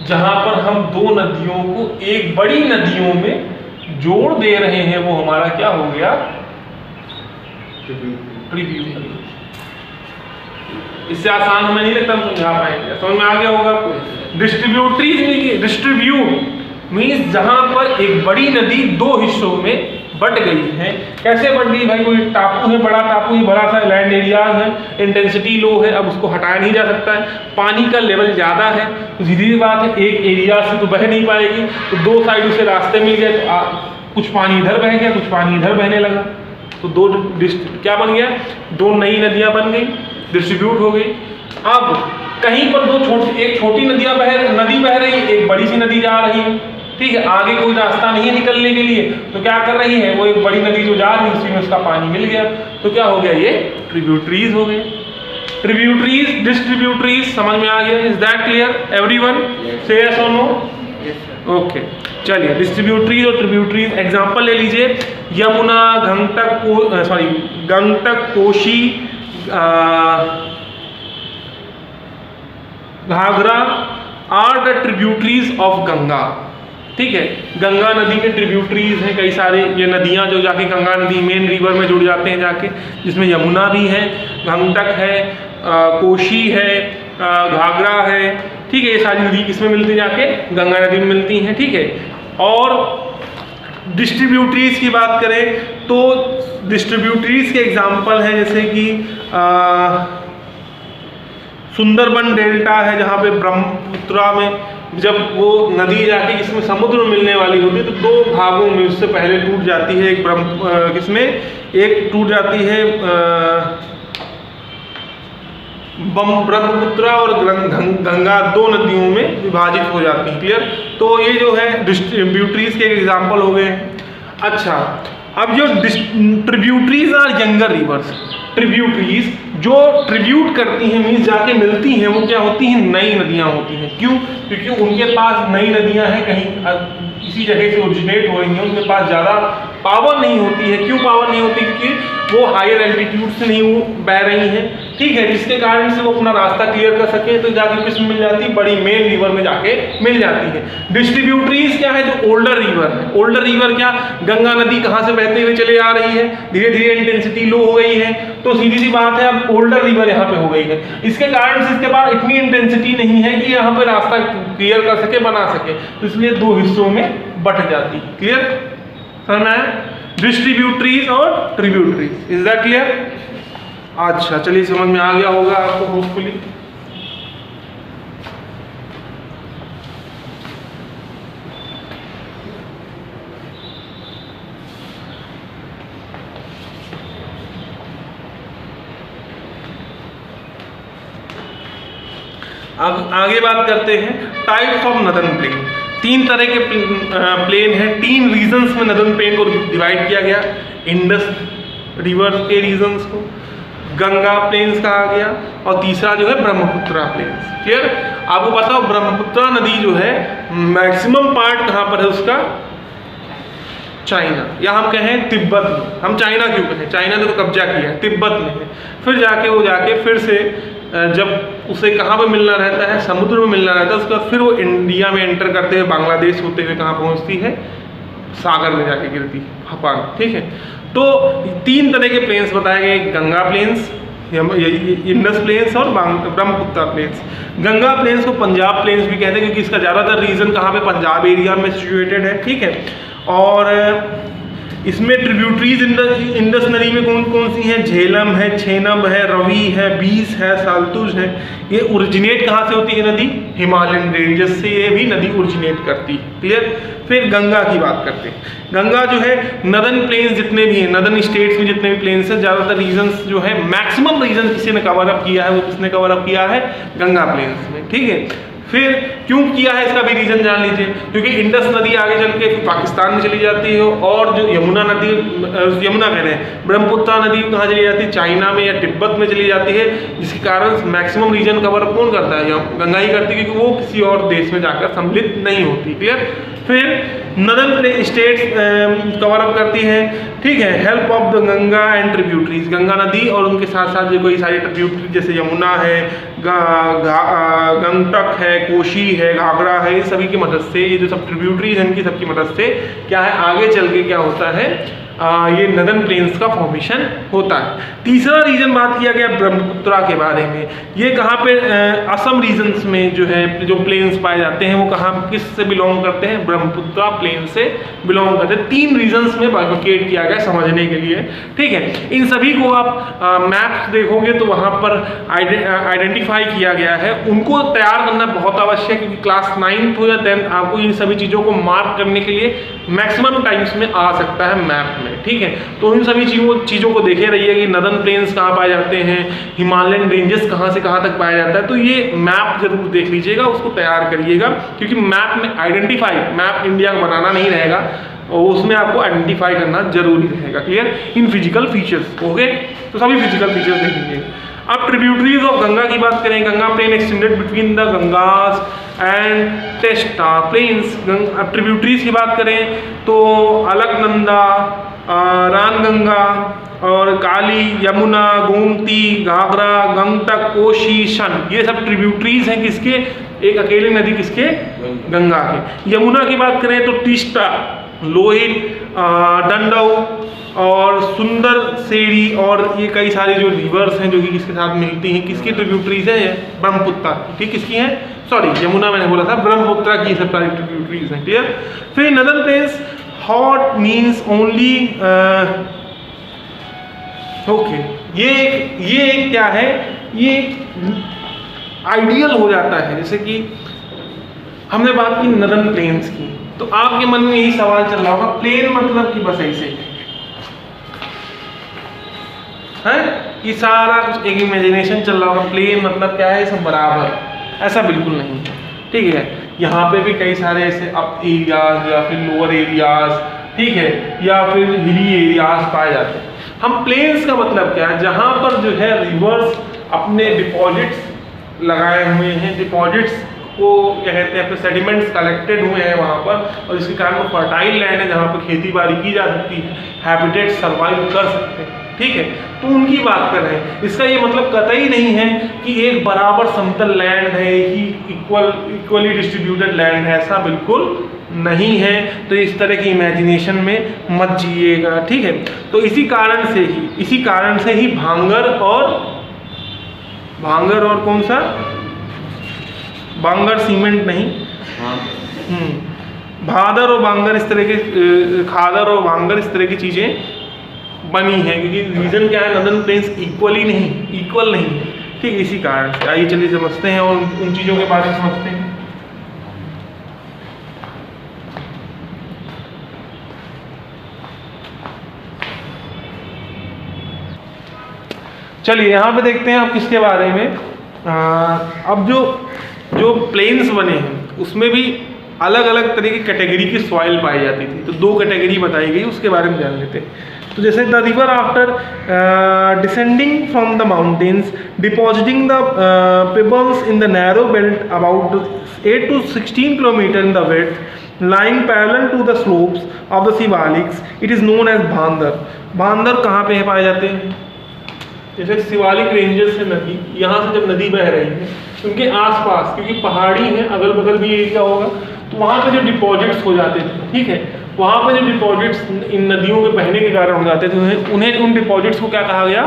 जहां पर हम दो नदियों को एक बड़ी नदियों में जोड़ दे रहे हैं, वो हमारा क्या हो गया, ट्रिब्यूटरी। इससे आसान हमें नहीं लगता हम समझा पाएंगे, समझ में आ गया होगा आपको। डिस्ट्रीब्यूटरीज, डिस्ट्रीब्यूट मीन्स जहां पर एक बड़ी नदी दो हिस्सों में बट गई है। कैसे बट गई भाई, कोई टापू है, बड़ा टापू है, बड़ा सा लैंड एरियाज है, इंटेंसिटी लो है, अब उसको हटाया नहीं जा सकता है, पानी का लेवल ज़्यादा है, तो सीधी सी बात है एक एरिया से तो बह नहीं पाएगी, तो दो साइड उसे रास्ते मिल गए, तो कुछ पानी इधर बह गया, कुछ पानी इधर बहने लगा, तो दो क्या बन गया, दो नई नदियां बन गई, डिस्ट्रीब्यूट हो गई। अब कहीं पर एक छोटी नदी बह रही, एक बड़ी सी नदी जा रही है, ठीक है, आगे कोई रास्ता नहीं है निकलने के लिए, तो क्या कर रही है, वो एक बड़ी नदी जो जा रही है उसी में उसका पानी मिल गया, तो क्या हो गया, ये ट्रिब्यूटरीज हो गए। ट्रिब्यूटरीज, डिस्ट्रीब्यूटरीज, समझ में आ गया? Is that clear everyone? Say yes और नो? ओके, चलिए डिस्ट्रीब्यूटरीज और ट्रिब्यूटरीज एग्जांपल ले लीजिए। Yamuna, Gangtok, Koshi, Ghaghara are the tributaries of Ganga, ठीक है। गंगा नदी के ट्रिब्यूटरीज हैं कई सारे, ये नदियां जो जाके गंगा नदी मेन रिवर में जुड़ जाते हैं जाके, जिसमें यमुना भी है, गंगटक है, कोशी है, घाघरा है, ठीक है। ये सारी नदी किसमें मिलती हैं, जाके गंगा नदी में मिलती हैं, ठीक है। और डिस्ट्रीब्यूटरीज की बात करें तो डिस्ट्रीब्यूटरीज के एग्जाम्पल हैं जैसे कि सुंदरबन डेल्टा है, जहाँ पे ब्रह्मपुत्रा में जब वो नदी जाके जिसमें समुद्र में मिलने वाली होती है तो दो भागों में उससे पहले टूट जाती है, एक किसमें, एक टूट जाती है ब्रह्मपुत्रा और गंगा, दो नदियों में विभाजित हो जाती है, क्लियर। तो ये जो है डिस्ट्रीब्यूटरीज के एग्जाम्पल हो गए। अच्छा, अब जो tributaries are younger rivers, tributaries जो ट्रिब्यूट करती हैं मीन्स जाके मिलती हैं, वो क्या होती हैं, नई नदियां होती हैं। क्यों? क्योंकि उनके पास नई नदियां हैं, कहीं इसी जगह से ओरिजिनेट हो रही हैं, उनके पास ज़्यादा पावर नहीं होती है। क्यों पावर नहीं होती? क्योंकि वो हायर एल्टीट्यूड से नहीं वो बह रही हैं, ठीक है, जिसके कारण से वो अपना रास्ता क्लियर कर सके, तो जाके किस में मिल जाती है, बड़ी मेन रिवर में जाके मिल जाती है। डिस्ट्रीब्यूटरीज क्या है, जो ओल्डर रिवर है। ओल्डर रिवर क्या, गंगा नदी कहाँ से बहते हुए चले आ रही है, धीरे धीरे इंटेंसिटी लो हो गई है, तो सीधी सी बात है अब ओल्डर रिवर यहाँ पे हो गई है, इसके कारण से इसके पास इतनी इंटेंसिटी नहीं है कि यहाँ पे रास्ता क्लियर कर सके, बना सके, तो इसलिए दो हिस्सों में बट जाती है, क्लियर समझ में आया? डिस्ट्रीब्यूटरीज और ट्रिब्यूटरीज, इज दैट क्लियर? अच्छा, चलिए समझ में आ गया होगा आपको होपफुली। अब आगे बात करते हैं टाइप्स ऑफ नदर्न प्लेन। तीन तरह के प्लेन हैं, तीन रीजन्स में नदर्न प्लेन को डिवाइड किया गया। इंडस रिवर के रीजन्स को गंगा प्लेन्स कहा गया, और तीसरा जो है ब्रह्मपुत्रा प्लेन्स, क्लियर। आपको बताओ ब्रह्मपुत्रा नदी जो है मैक्सिमम पार्ट कहाँ पर है उसका, चाइना, या हम कहें तिब्बत में। हम चाइना क्यों कहें, चाइना ने तो कब्जा किया है, तिब्बत में है। फिर जाके फिर से जब उसे कहाँ पे मिलना रहता है, समुद्र में मिलना रहता है, उसके बाद फिर वो इंडिया में एंटर करते हुए बांग्लादेश होते हुए कहाँ पहुँचती है, सागर में जाके गिरती है, हपान, ठीक है। तो तीन तरह के प्लेन्स बताए गए, गंगा प्लेन्स, इंडस प्लेन्स और ब्रह्मपुत्रा प्लेन्स। गंगा प्लेन्स को पंजाब प्लेन्स भी कहते हैं क्योंकि इसका ज़्यादातर रीजन कहाँ पे, पंजाब एरिया में सिचुएटेड है, ठीक है। और इसमें ट्रिब्यूटरीज इंडस नदी में कौन कौन सी हैं, झेलम है, छेनब है, रवि है, बीस है, सालतुज है। ये ओरिजिनेट कहाँ से होती है नदी, हिमालयन रेंजेस से ये भी नदी ओरिजिनेट करती है, क्लियर। फिर गंगा की बात करते हैं। गंगा जो है नदर्न प्लेन्स जितने भी हैं, नदर्न स्टेट्स में जितने भी प्लेन्स हैं, ज़्यादातर रीजन्स जो है, मैक्सिमम रीजन किसी ने कवर अप किया है, वो किसने कवर अप किया है, गंगा प्लेन्स में, ठीक है। फिर क्यों किया है इसका भी रीजन जान लीजिए, क्योंकि इंडस नदी आगे चल के पाकिस्तान में चली जाती है, और जो यमुना कह रहे हैं, ब्रह्मपुत्रा नदी कहाँ चली जाती है, चाइना में या तिब्बत में चली जाती है, जिसके कारण मैक्सिमम रीजन कवर अप कौन करता है, गंगा ही करती है, क्योंकि वो किसी और देश में जाकर सम्मिलित नहीं होती, क्लियर। फिर नदर्न स्टेट्स कवर अप करती हैं, ठीक है, help of the Ganga and tributaries, Ganga नदी और उनके साथ साथ जो कोई सारी ट्रिब्यूटरी जैसे यमुना है, गंगटक है, कोशी है, घाघरा है, इन सभी की मदद से, ये जो सब ट्रिब्यूटरीज हैं इनकी सबकी मदद से क्या है, आगे चल के क्या होता है, ये नदन प्लेन्स का फॉर्मेशन होता है। तीसरा रीजन बात किया गया ब्रह्मपुत्रा के बारे में। ये कहाँ पे असम रीजन्स में जो है जो प्लेन्स पाए जाते हैं वो कहाँ किस से बिलोंग करते हैं, ब्रह्मपुत्रा प्लेन से बिलोंग करते हैं। 3 रीजन्स में बाइफरकेट किया गया समझने के लिए, ठीक है। इन सभी को आप मैप्स देखोगे तो वहाँ पर आइडेंटिफाई किया गया है। उनको तैयार करना बहुत आवश्यक है क्योंकि क्लास 9th हो या 10th आपको इन सभी चीज़ों को मार्क करने के लिए मैक्सिमम टाइम्स में आ सकता है मैप में, ठीक है। तो इन सभी चीज़ों को देखे रहिए कि नदन प्लेन्स कहाँ पाए जाते हैं, हिमालयन रेंजेस कहाँ से कहाँ तक पाया जाता है। तो ये मैप जरूर देख लीजिएगा, उसको तैयार करिएगा क्योंकि मैप में मैप इंडिया का बनाना नहीं रहेगा और उसमें आपको आइडेंटिफाई करना जरूरी रहेगा। Clear? In physical features, okay. तो सभी फिजिकल फीचर्स देख लीजिएगा। अब ट्रिब्यूटरीज ऑफ गंगा की बात करें, Ganga plain extended between the Gangas and Teesta plains. अब ट्रिब्यूटरीज की बात करें तो अलकनंदा, रानगंगा और काली, यमुना, गोमती, घाघरा, गंगटक, कोशी, शन, ये सब ट्रिब्यूटरीज हैं किसके, एक अकेले नदी किसके, गंगा के। यमुना की बात करें तो तीस्ता, लोहित, डंडऊ और सुंदर सेरी और ये कई सारे जो रिवर्स हैं जो कि किसके साथ मिलती हैं, किसकी ट्रिब्यूटरीज है, ब्रह्मपुत्र, ठीक, किसकी है, सॉरी यमुना मैंने बोला था, ब्रह्मपुत्र की सब सारी ट्रिब्यूटरीज हैं। क्लियर? फिर northern plains hot means only, okay, ये एक क्या है, ये आइडियल हो जाता है। जैसे कि हमने बात की नदन प्लेन्स की, तो आपके मन में यही सवाल चल रहा होगा प्लेन मतलब कि बस ऐसे है कि सारा कुछ एक इमेजिनेशन चल रहा होगा, प्लेन मतलब क्या है, सब बराबर। ऐसा बिल्कुल नहीं है, ठीक है। यहाँ पे भी कई सारे ऐसे अप एरियाज या फिर लोअर एरियाज, ठीक है, या फिर हिली एरियाज पाए जाते हैं। हम प्लेन्स का मतलब क्या है, जहाँ पर जो है रिवर्स अपने डिपॉजिट्स लगाए हुए हैं, डिपॉजिट्स को क्या कहते हैं, अपने सेडिमेंट्स कलेक्टेड हुए हैं वहाँ पर, और इसके कारण वो फर्टाइल लैंड है जहाँ पर खेती बाड़ी की जा सकती है, हैबिटेट सर्वाइव कर सकते हैं, ठीक है। तो उनकी बात कर रहे हैं। इसका ये मतलब कतई नहीं है कि एक बराबर समतल लैंड है ही, इक्वली डिस्ट्रीब्यूटेड लैंड है, ऐसा बिल्कुल नहीं है। तो इस तरह की इमेजिनेशन में मत जिएगा, ठीक है। तो इसी कारण से ही भांगर और कौन सा, बांगर सीमेंट नहीं, भादर और बांगर, इस तरह के खादर और बांगर, इस तरह की चीज़ें बनी है क्योंकि रीजन क्या है, नदन प्लेन्स इक्वल नहीं है, ठीक, इसी कारण से। आइए चलिए समझते हैं और उन चीज़ों के बारे में समझते हैं। चलिए यहाँ पे देखते हैं आप किसके बारे में। अब जो प्लेन्स बने हैं उसमें भी अलग अलग तरह की कैटेगरी की सॉइल पाई जाती थी, तो 2 कैटेगरी बताई गई, उसके बारे में जान लेते हैं। तो जैसे the river after descending from the mountains depositing the pebbles in the narrow belt about 8 to 16 kilometre in the width lying parallel to the slopes of the Shivaliks, it is known as भांदर। भांदर कहाँ पे पाए जाते हैं, जैसे Shivalik ranges से नदी, यहाँ से जब नदी बह रही है उनके आसपास, क्योंकि पहाड़ी है, अगल बगल भी एरिया होगा, तो वहाँ पे जो डिपॉजिट्स हो जाते थे, ठीक है, वहाँ पे जो डिपॉजिट्स इन नदियों के बहने के कारण हो जाते थे, उन्हें उन डिपॉजिट्स को क्या कहा गया,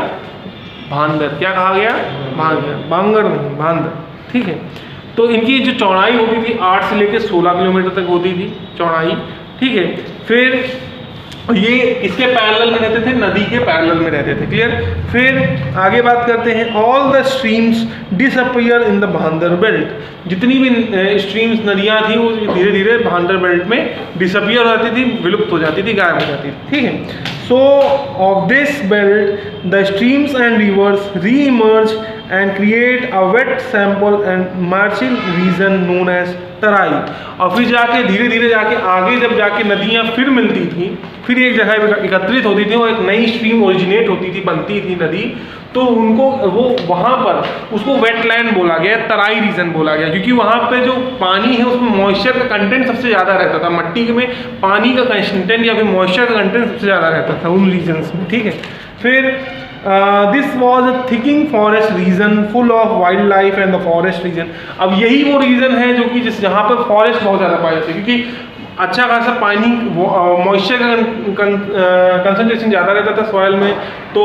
भांदर। क्या कहा गया, भांदर, बांगर नहीं, भांदर, ठीक है। तो इनकी जो चौड़ाई होती थी 8 से लेकर 16 किलोमीटर तक होती थी चौड़ाई, ठीक है। फिर ये किसके पैरेलल में रहते थे, नदी के पैरेलल में रहते थे। क्लियर? फिर आगे बात करते हैं, all the streams disappear in the भांदर बेल्ट। जितनी भी स्ट्रीम्स, नदियाँ थी, वो धीरे धीरे भांदर बेल्ट में डिसअपियर हो जाती थी, विलुप्त हो जाती थी, गायब हो जाती थी, ठीक है। So of this belt the streams and rivers re emerge and create a wet swampy and marshy region known as Terai. और फिर जाके धीरे धीरे जाके आगे जब जाके नदियाँ फिर मिलती थी, फिर एक जगह एकत्रित होती थी और एक नई स्ट्रीम ओरिजिनेट होती थी, बनती थी नदी, तो उनको वो वहाँ पर उसको वेटलैंड बोला गया, तराई रीजन बोला गया, क्योंकि वहाँ पे जो पानी है उसमें मॉइस्चर का कंटेंट सबसे ज़्यादा रहता था। मट्टी में पानी का कंटेंट या फिर मॉइस्चर का कंटेंट सबसे ज़्यादा रहता था उन रीजन्स में, ठीक है। फिर this was a thickening forest region full of wild life and the forest region. अब यही वो रीजन है जो कि जहाँ पर फॉरेस्ट बहुत ज़्यादा पाए जाते हैं, क्योंकि अच्छा खासा पानी मॉइस्चर का कंसंट्रेशन ज़्यादा रहता था सॉइल में, तो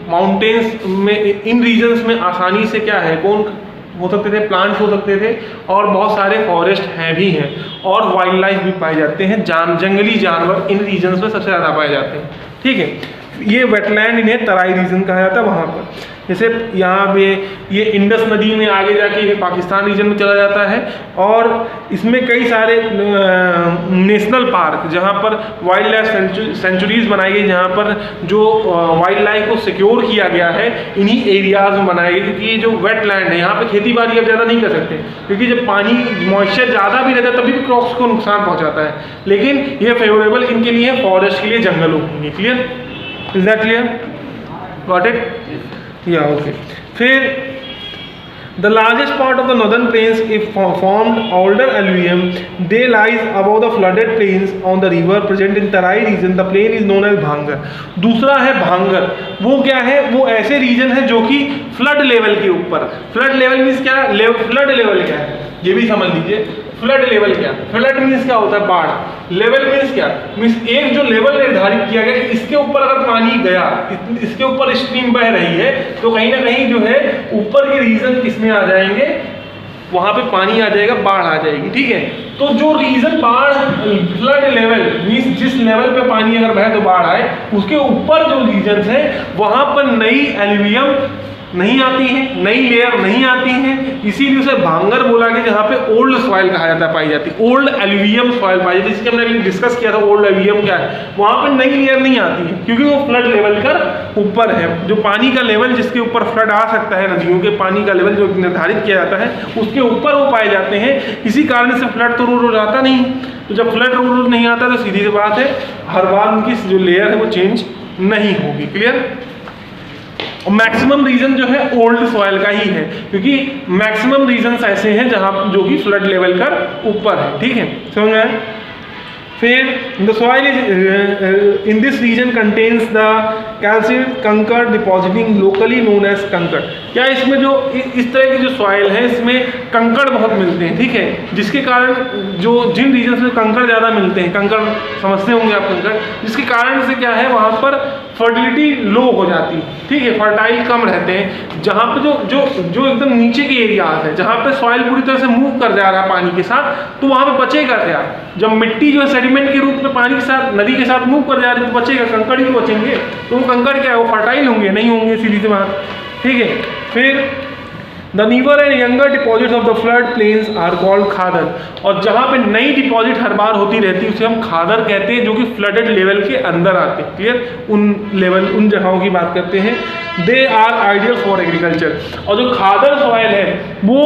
माउंटेन्स में इन रीजन्स में आसानी से क्या है, कौन हो सकते थे, प्लांट्स हो सकते थे, और बहुत सारे फॉरेस्ट हैं भी हैं, और वाइल्ड लाइफ भी पाए जाते हैं, जंगली जानवर इन रीजन्स में सबसे ज़्यादा पाए जाते हैं। ठीक है, ये वेटलैंड इन्हें तराई रीजन कहा जाता है वहाँ पर। जैसे यहाँ पे ये इंडस नदी में आगे जाके ये पाकिस्तान रीजन में चला जाता है, और इसमें कई सारे नेशनल पार्क जहाँ पर वाइल्ड लाइफ सेंचुरीज बनाई गई, जहाँ पर जो वाइल्ड लाइफ को सिक्योर किया गया है इन्हीं एरियाज में बनाए गए, क्योंकि ये जो वेटलैंड है यहाँ पे खेती बाड़ी अब ज़्यादा नहीं कर सकते, क्योंकि जब पानी मॉइस्चर ज़्यादा भी रहता है तभी भी क्रॉप्स को नुकसान पहुँचाता है, लेकिन ये फेवरेबल इनके लिए फॉरेस्ट के लिए, जंगलों के लिए। Clear, is that clear, got it, या ओके। फिर the largest part of the northern plains is formed older alluvium. They lies above the flooded plains on the river present in Tarai region. The plain is known as Bhangar. दूसरा है भांगर, वो क्या है, वो ऐसे reason है जो कि फ्लड लेवल के ऊपर, फ्लड लेवल मीन्स क्या, फ्लड लेवल क्या है ये भी समझ लीजिए। फ्लड लेवल क्या, फ्लड मीन्स क्या होता है, बाढ़। लेवल मीन्स क्या, मीन्स एक जो लेवल निर्धारित किया गया कि इसके ऊपर अगर पानी गया, इसके ऊपर स्ट्रीम बह रही है, तो कहीं ना कहीं जो है ऊपर के रीजन किसमें आ जाएंगे, वहां पे पानी आ जाएगा, बाढ़ आ जाएगी। ठीक है, तो जो रीजन बाढ़, फ्लड लेवल मीन्स जिस लेवल पे पानी अगर बहे तो बाढ़ आए, उसके ऊपर जो रीजन है वहां पर नई एल्यूवियम नहीं आती है, नई लेयर नहीं आती है, इसीलिए उसे भांगर बोला गया, जहाँ पे ओल्ड सॉइल कहा जाता है, पाई जाती है, ओल्ड एल्यूवियम सॉइल पाई जाती है, जिसके हमने अभी डिस्कस किया था ओल्ड एल्यूवियम क्या है। वहाँ पे नई लेयर नहीं आती है क्योंकि वो फ्लड लेवल का ऊपर है, जो पानी का लेवल जिसके ऊपर फ्लड आ सकता है, नदियों के पानी का लेवल जो निर्धारित किया जाता है उसके ऊपर वो पाए जाते हैं, इसी कारण से फ्लड तो रोज आता नहीं। तो जब फ्लड रोज नहीं आता तो सीधी सी बात है हर बार उनकी जो लेयर है वो चेंज नहीं होगी। क्लियर, और मैक्सिमम रीजन जो है ओल्ड सॉइल का ही है, क्योंकि मैक्सिमम रीजन्स ऐसे हैं जहां जो कि फ्लड लेवल का ऊपर है। ठीक है, समझ में आया। फिर the soil is in this reason contains the calcium कंकड़ डिपॉजिटिंग लोकली नोन एज कंकड़। क्या इसमें जो इस तरह की जो सॉइल है इसमें कंकड़ बहुत मिलते हैं। ठीक है, जिसके कारण जो जिन रीजन्स में कंकड़ ज़्यादा मिलते हैं, कंकड़ समझते होंगे आप कंकड़, जिसके कारण से क्या है वहाँ पर फर्टिलिटी लो हो जाती है। ठीक है, फर्टाइल कम रहते हैं। जहाँ पे जो जो जो एकदम नीचे के एरियाज है, जहाँ पे सॉइल पूरी तरह से मूव कर जा रहा है पानी के साथ, तो वहाँ पे बचेगा क्या, जब मिट्टी जो है सेडिमेंट के रूप में पानी के साथ, नदी के साथ मूव कर जा रही है, तो बचेगा कंकड़ ही बचेंगे। तो वो कंकड़ क्या है, वो फर्टाइल होंगे, नहीं होंगे, सीधी सी बात। ठीक है, फिर the newer and younger deposits of the flood plains are called Khadar. और जहाँ पे नई डिपॉजिट हर बार होती रहती है उसे हम खादर कहते हैं, जो कि फ्लडेड लेवल के अंदर आते हैं। क्लियर, उन जगहों की बात करते हैं। They are ideal for agriculture. और जो खादर सॉइल है वो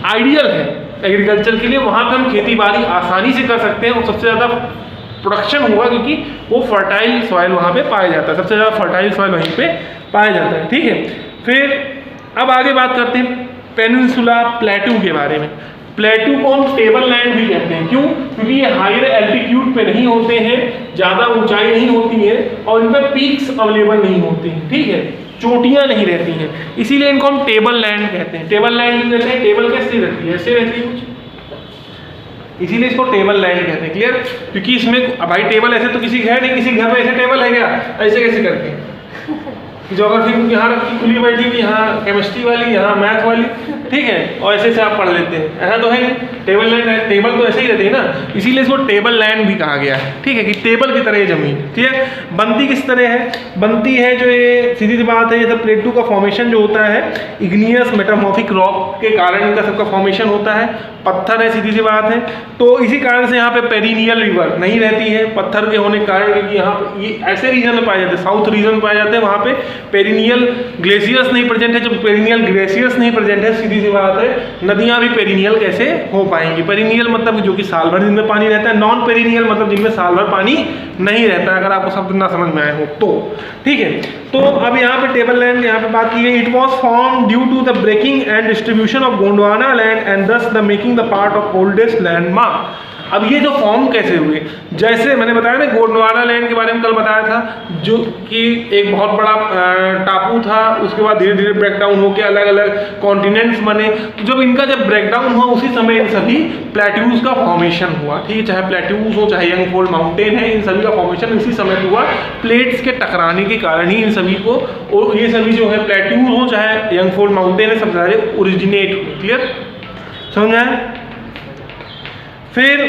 आइडियल है एग्रीकल्चर के लिए, वहाँ पे हम खेती बाड़ी आसानी से कर सकते हैं और सबसे ज़्यादा प्रोडक्शन होगा, क्योंकि वो फर्टाइल सॉइल वहाँ पे पाया जाता है, सबसे ज़्यादा फर्टाइल सॉइल वहीं पे पाया जाता है। ठीक है, फिर अब आगे बात करते हैं पेनिनसुला प्लेटू के बारे में। प्लेटू को हम टेबल लैंड भी कहते हैं। क्यों? क्योंकि ये हायर एल्टीट्यूड पे नहीं होते हैं, ज़्यादा ऊंचाई नहीं होती है, और इन पर पीक्स अवेलेबल नहीं होते हैं। ठीक है, चोटियाँ नहीं रहती हैं, इसीलिए इनको हम टेबल लैंड कहते हैं। टेबल लैंड कहते हैं, टेबल कैसे रहती है, ऐसे रहती है कुछ, इसीलिए इसको टेबल लैंड कहते हैं। क्लियर, क्योंकि इसमें भाई टेबल ऐसे तो किसी घर नहीं, किसी घर में ऐसे टेबल है क्या, ऐसे कैसे करके ज्योग्राफी बुक यहाँ रखी खुली बैठी हुई, यहाँ केमिस्ट्री वाली, यहाँ मैथ वाली, ठीक है, और ऐसे से आप पढ़ लेते हैं। ऐसा तो है नहीं, टेबल लैंड है, टेबल तो ऐसे ही रहते हैं ना, इसीलिए इसको टेबल लैंड भी कहा गया है। ठीक है, कि टेबल की तरह ये जमीन। ठीक है, बनती किस तरह है, बनती है जो ये सीधी सी बात है, जैसे प्लेटू का फॉर्मेशन जो होता है इग्नियस मेटामॉर्फिक रॉक के कारण इनका सबका फॉर्मेशन होता है, पत्थर है, सीधी सी बात है। तो इसी कारण से यहाँ पे पेरिनियल रिवर नहीं रहती है पत्थर के होने के कारण, क्योंकि यहाँ पे ये ऐसे रीजन में पाए जाते हैं, साउथ रीजन में पाए जाते हैं, वहाँ पे पेरिनियल ग्लेशियर्स नहीं प्रेजेंट है। जब पेरिनियल ग्लेशियर्स नहीं प्रेजेंट है, सीधी सी बात है नदियाँ भी पेरिनियल कैसे हो पाएंगी। पेरिनियल मतलब जो कि साल भर जिनमें पानी रहता है, नॉन पेरिनियल मतलब जिनमें साल भर पानी नहीं रहता, अगर आपको शब्द ना समझ में आए हो तो। ठीक है, तो अब यहाँ पे टेबल लैंड यहाँ पे बात की है। It was form due to the breaking and distribution of Gondwana land and thus the making the part of oldest landmark. अब ये जो फॉर्म कैसे हुए, जैसे मैंने बताया ना गोंडवाना लैंड के बारे में कल बताया था, जो कि एक बहुत बड़ा टापू था, उसके बाद धीरे धीरे ब्रेकडाउन होकर अलग अलग कॉन्टिनेंट्स बने। तो जब इनका ब्रेकडाउन हुआ उसी समय इन सभी प्लेट्यूज का फॉर्मेशन हुआ, ठीक है, चाहे प्लेट्यूज हो चाहे यंगफोल्ड माउंटेन है, इन सभी का फॉर्मेशन इसी समय हुआ। प्लेट्स के टकराने के कारण ही इन सभी को, और ये सभी जो है प्लेट्यूज हो चाहे यंगफोल्ड माउंटेन है, सब सारे ओरिजिनेट हुए। क्लियर, समझ आए? फिर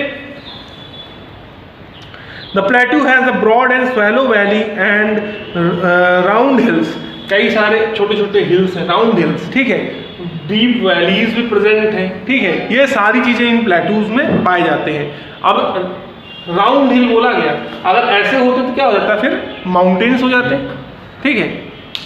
the plateau has a broad and shallow valley and round hills, कई सारे छोटे छोटे हिल्स हैं, राउंड हिल्स, ठीक है, डीप वैलीज भी प्रेजेंट हैं, ठीक है, ये सारी चीजें इन प्लेट्यूज में पाए जाते हैं। अब राउंड हिल बोला गया, अगर ऐसे होते तो क्या हो जाता, फिर माउंटेन्स हो जाते, ठीक है,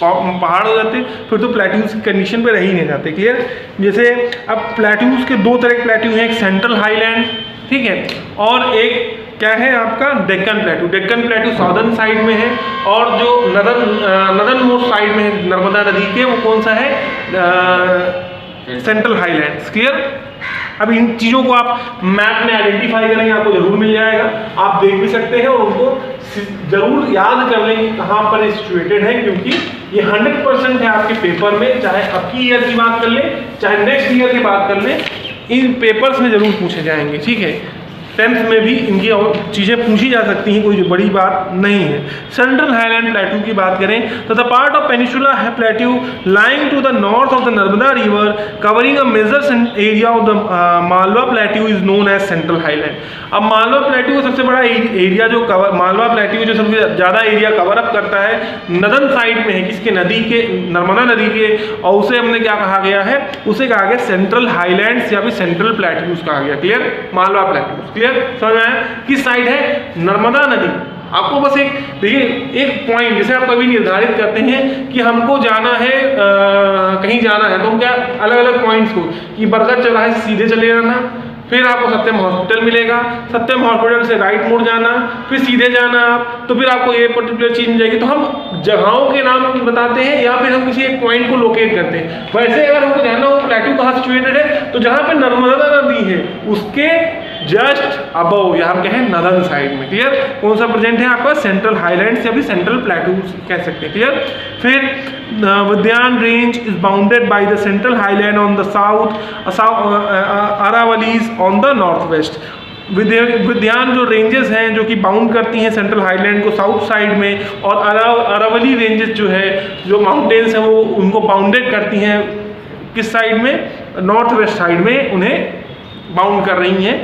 पहाड़ हो जाते, फिर तो प्लेट्यूज की कंडीशन पे रह ही नहीं जाते। क्लियर, जैसे अब प्लेट्यूज के दो तरह के प्लेट्यू हैं, एक सेंट्रल हाईलैंड, ठीक है, और एक क्या है आपका Deccan plateau. Deccan plateau southern side में है, और जो नदर्न मोस्ट साइड में है नर्मदा नदी के, वो कौन सा है, सेंट्रल हाईलैंड्स। क्लियर, अब इन चीज़ों को आप मैप में आइडेंटिफाई करेंगे, आपको जरूर मिल जाएगा, आप देख भी सकते हैं और उनको जरूर याद कर लेंगे कहाँ पर सिचुएटेड है, क्योंकि ये 100% है आपके पेपर में, चाहे अब की ईयर की बात कर लें चाहे नेक्स्ट ईयर की बात कर लें, इन पेपर्स में जरूर पूछे जाएंगे। ठीक है, 10th में भी इनकी चीज़ें पूछी जा सकती हैं, कोई बड़ी बात नहीं है। सेंट्रल हाईलैंड प्लेट्यू की बात करें तो the part of peninsula plateau lying to the north of the Narmada river covering a major area of the Malwa plateau is known as central highland. अब मालवा प्लेट्यू का सबसे बड़ा एरिया जो मालवा प्लेट्यू जो सबसे ज़्यादा एरिया कवर अप करता है नदन साइड में है, किसके, नदी के, नर्मदा नदी के, और उसे हमने क्या कहा गया है, उसे कहा गया सेंट्रल हाईलैंड्स या फिर सेंट्रल प्लेट्यूज कहा गया। Clear, Malwa plateaus. क्लियर, समझ में आया? किस साइड है, नर्मदा नदी। आपको बस एक देखिए, एक पॉइंट जैसे आप कभी निर्धारित करते हैं कि हमको जाना है कहीं जाना है, तो हम क्या अलग अलग पॉइंट्स को, कि बरगद चौराहे से सीधे चले जाना, फिर आपको सत्यम हॉस्पिटल मिलेगा, सत्यम हॉस्पिटल से राइट मुड़ जाना, फिर सीधे जाना आप, तो फिर आपको ये पर्टिकुलर चीज मिल जाएगी। तो हम जगहों के नाम बताते हैं या फिर हम किसी एक पॉइंट को लोकेट करते हैं। वैसे अगर हमको जानना हो प्लेट्यू कहाँ सिचुएटेड है, तो जहाँ पे नर्मदा नदी है उसके जस्ट अबव, यहाँ क्या है, नदर्न साइड में। क्लियर, कौन सा प्रेजेंट है आपका, सेंट्रल हाईलैंड्स या फिर सेंट्रल प्लेट्यूज कह सकते हैं। क्लियर, फिर Vindhyan range is bounded by the central highland on the south, Aravallis on the north west. Vindhyan जो रेंजेस हैं जो कि बाउंड करती हैं सेंट्रल हाईलैंड को साउथ साइड में, और अरावली रेंजेस जो है, जो माउंटेन्स हैं, वो उनको बाउंडेड करती हैं किस साइड में, नॉर्थ वेस्ट साइड में उन्हें बाउंड कर रही हैं,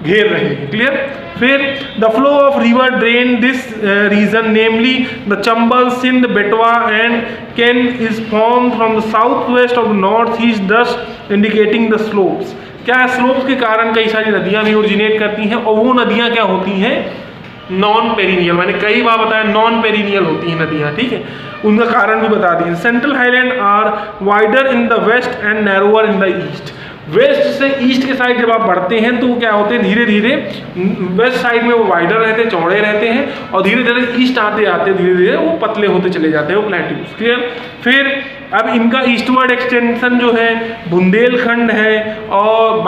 घेर रही है। क्लियर, फिर the flow of river drain this region namely the Chambal, Sindh, Betwa and Ken is form from the south west of the north east, thus indicating the slopes. क्या स्लोप्स के कारण कई सारी नदियां भी ओरिजिनेट करती हैं, और वो नदियां क्या होती हैं, नॉन पेरिनियल। मैंने कई बार बताया नॉन पेरिनियल होती हैं नदियां। ठीक है, उनका कारण भी बता दिए। Central highland are wider in the west and narrower in the east. West से ईस्ट के साइड जब आप बढ़ते हैं तो क्या होते हैं, धीरे धीरे वेस्ट साइड में वो वाइडर रहते हैं, चौड़े रहते हैं, और धीरे धीरे ईस्ट आते आते धीरे धीरे वो पतले होते चले जाते हैं, वो प्लेट्यूज। क्लियर, फिर अब इनका ईस्टवर्ड एक्सटेंशन जो है बुंदेलखंड है और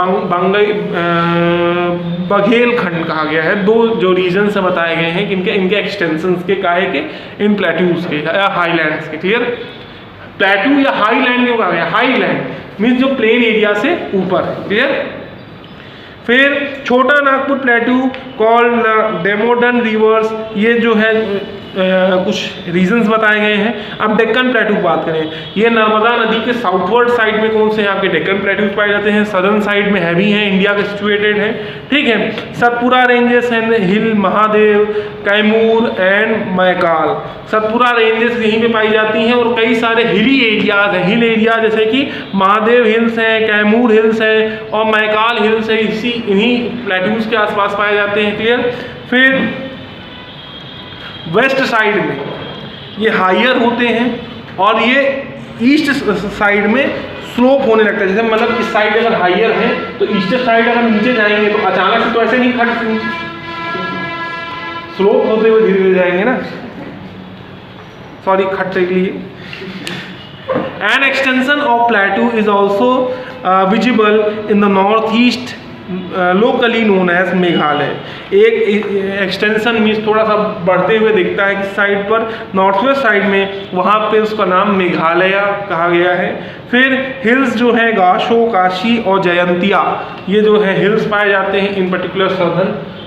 बघेलखंड कहा गया है। दो जो रीजन से बताए गए हैं कि इनके एक्सटेंशन के काहे के, इन प्लेट्यूज के या हाईलैंड्स के। क्लियर, प्लेट्यू या हाईलैंड क्यों कहा गया, हाईलैंड मीन्स जो प्लेन एरिया से ऊपर है। क्लियर, फिर छोटा नागपुर प्लेट्यू कॉल्ड डेमोडन रिवर्स, ये जो है कुछ रीजंस बताए गए हैं। अब डेक्कन प्लेट्यू की बात करें, ये नर्मदा नदी के साउथवर्ड साइड में कौन से आपके डेक्कन प्लेट्यूज पाए जाते हैं, सदर्न साइड में हैवी हैं, इंडिया के सिचुएटेड है। ठीक है, Satpura ranges and hill, Mahadev, Kaimur and Maikal. Satpura ranges यहीं पे पाई जाती हैं, और कई सारे हिली एरियाज हैं, हिल एरिया जैसे कि महादेव हिल्स हैं, कैमूर हिल्स हैं और मैकाल हिल्स है, इन्हीं प्लेट्यूज के आसपास पाए जाते हैं। क्लियर, फिर वेस्ट साइड में ये हायर होते हैं, और ये ईस्ट साइड में स्लोप होने लगता है। जैसे मतलब इस साइड अगर हायर है तो ईस्ट साइड अगर नीचे जाएंगे तो अचानक से तो ऐसे नहीं खट, स्लोप होते हुए धीरे धीरे जाएंगे ना, सॉरी खट्टे के लिए। An extension of plateau is also visible in the northeast locally known as Meghalaya. एक एक्सटेंशन मीन्स थोड़ा सा बढ़ते हुए दिखता है किस साइड पर, नॉर्थ वेस्ट साइड में, वहाँ पे उसका नाम मेघालय कहा गया है। फिर हिल्स जो है गाशो, काशी और जयंतिया, ये जो है हिल्स पाए जाते हैं इन पर्टिकुलर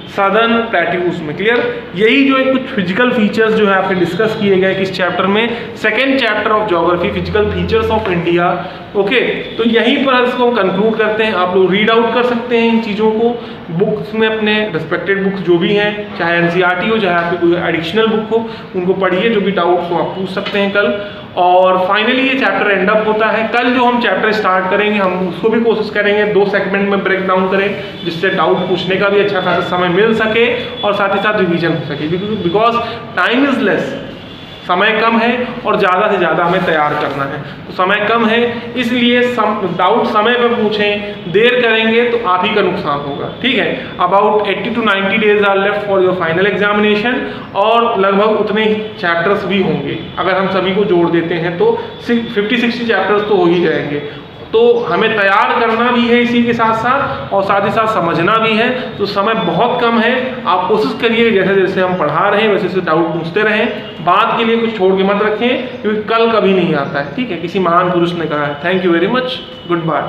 सदर्न प्लेट्यूज में। क्लियर? यही जो है कुछ फिजिकल फीचर्स जो है आपके डिस्कस किए गए किस चैप्टर में, second chapter of geography, physical features of India. Okay, तो यहीं पर इसको हम कंक्लूड करते हैं। आप लोग रीड आउट कर सकते हैं इन चीज़ों को बुक्स में, अपने रिस्पेक्टेड बुक्स जो भी हैं, चाहे एनसीईआरटी हो, चाहे आपकी कोई एडिशनल बुक हो, उनको पढ़िए। जो भी डाउट्स हो आप पूछ सकते हैं कल। और फाइनली ये चैप्टर एंड अप होता है। कल जो हम चैप्टर स्टार्ट करेंगे हम उसको भी कोशिश करेंगे 2 सेगमेंट में ब्रेक डाउन करें, जिससे डाउट पूछने का भी अच्छा खासा समय मिल सके और साथ ही साथ रिवीजन हो सके, बिकॉज टाइम इज लेस, समय कम है और ज़्यादा से ज़्यादा हमें तैयार करना है। तो समय कम है, इसलिए डाउट समय पर पूछें। देर करेंगे तो आप ही का नुकसान होगा। ठीक है? About 80 to 90 days are left for your final examination, और लगभग उतने ही चैप्टर्स भी होंगे। अगर हम सभी को जोड़ देते हैं तो 50-60 चैप्टर्स तो हो ही जाएंगे। तो हमें तैयार करना भी है इसी के साथ साथ, और साथ ही साथ समझना भी है। तो समय बहुत कम है। आप कोशिश करिए जैसे जैसे हम पढ़ा रहे हैं वैसे वैसे डाउट पूछते रहें। बात के लिए कुछ छोड़ के मत रखें, क्योंकि कल कभी नहीं आता है। ठीक है? किसी महान पुरुष ने कहा है। Thank you very much, good bye.